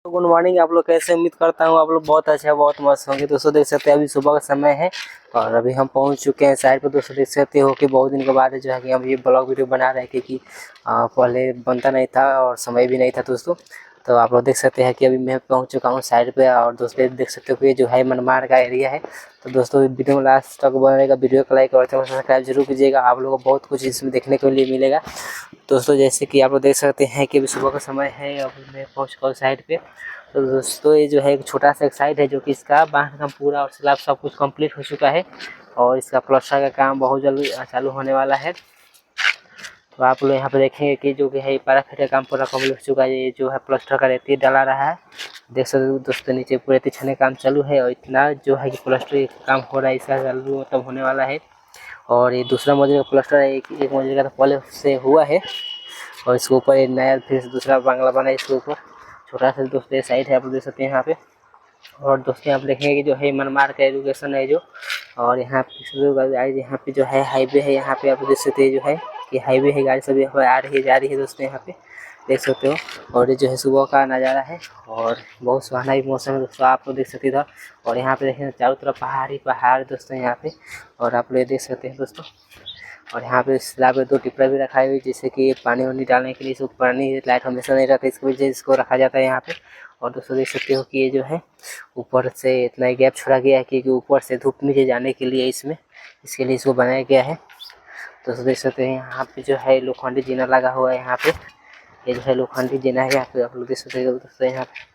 Good morning. आप लोग कैसे? उम्मीद करता हूँ आप लोग बहुत अच्छा बहुत मस्त होंगे। दोस्तों देख सकते हैं अभी सुबह का समय है और अभी हम पहुंच चुके हैं साइड पर। दोस्तों देख सकते हो कि बहुत दिन के बाद जो है कि हम ये ब्लॉग वीडियो बना रहे हैं, क्योंकि पहले बनता नहीं था और समय भी नहीं था दोस्तों। तो आप लोग देख सकते हैं कि अभी मैं पहुंच चुका हूं साइड पे। और दोस्तों देख सकते हो कि ये जो है मनमाड़ का एरिया है। तो दोस्तों वीडियो में लास्ट तक बनेगा, वीडियो को लाइक और चैनल सब्सक्राइब जरूर कीजिएगा। आप लोगों को बहुत कुछ इसमें देखने को लिए मिलेगा। दोस्तों जैसे कि आप लोग देख सकते हैं कि अभी सुबह का समय है, अभी मैं पहुँच चुका हूँ साइड पे। तो दोस्तों ये जो है एक छोटा सा एक साइड है, जो कि इसका बांध काम पूरा और स्लैब सब कुछ कंप्लीट हो चुका है और इसका प्लास्टर का काम बहुत जल्द चालू होने वाला है। तो आप लोग यहाँ पे देखेंगे कि जो कि है पैराफिट का काम पूरा कंप्लीट हो चुका है। ये जो है प्लास्टर का रेती डाला रहा है, देख सकते हो दोस्तों नीचे पूरे रेती छाने काम चालू है और इतना जो है कि प्लास्टर काम हो रहा है, इसका चालू मतलब होने वाला है। और ये दूसरा मंजिल का प्लास्टर है, एक मंजिल का तो पहले से हुआ है और इसके ऊपर एक नया फिर से दूसरा बांग्ला बना है इसके ऊपर। छोटा सा दोस्तों ये साइड है, आप देख सकते हैं यहाँ पे। और दोस्तों आप देखेंगे कि जो है मनमाड़ का एजुकेशन है जो, और यहाँ पे जो है हाईवे है। यहाँ पे आप देख सकते हैं जो है कि हाईवे है, गाड़ी सभी आ रही है जा रही है दोस्तों, यहाँ पे देख सकते हो। और ये जो है सुबह का नज़ारा है और बहुत सुहाना भी मौसम है दोस्तों, आप लोग देख सकते हैं इधर। और यहाँ पे देखें चारों तरफ पहाड़ ही पहाड़ दोस्तों यहाँ पे, और आप लोग देख सकते हैं दोस्तों। और यहाँ पे स्लैब पे 2 टिप्पा भी रखा हुई, जैसे कि पानी वानी डालने के लिए। इसको पानी लाइट हमेशा नहीं रहता, इसकी वजह से इसको रखा जाता है यहाँ पे। और दोस्तों देख सकते हो कि ये जो है ऊपर से इतना गैप छोड़ा गया है, क्योंकि ऊपर से धूप नीचे जाने के लिए इसमें, इसके लिए इसको बनाया गया है। दोस्तों देख सकते हैं यहाँ पे जो है लोखंडी जीना लगा हुआ है। यहाँ पे ये जो है लोखंडी जीना है, यहाँ पे आप लोग देख सकते हो दोस्तों। यहाँ पे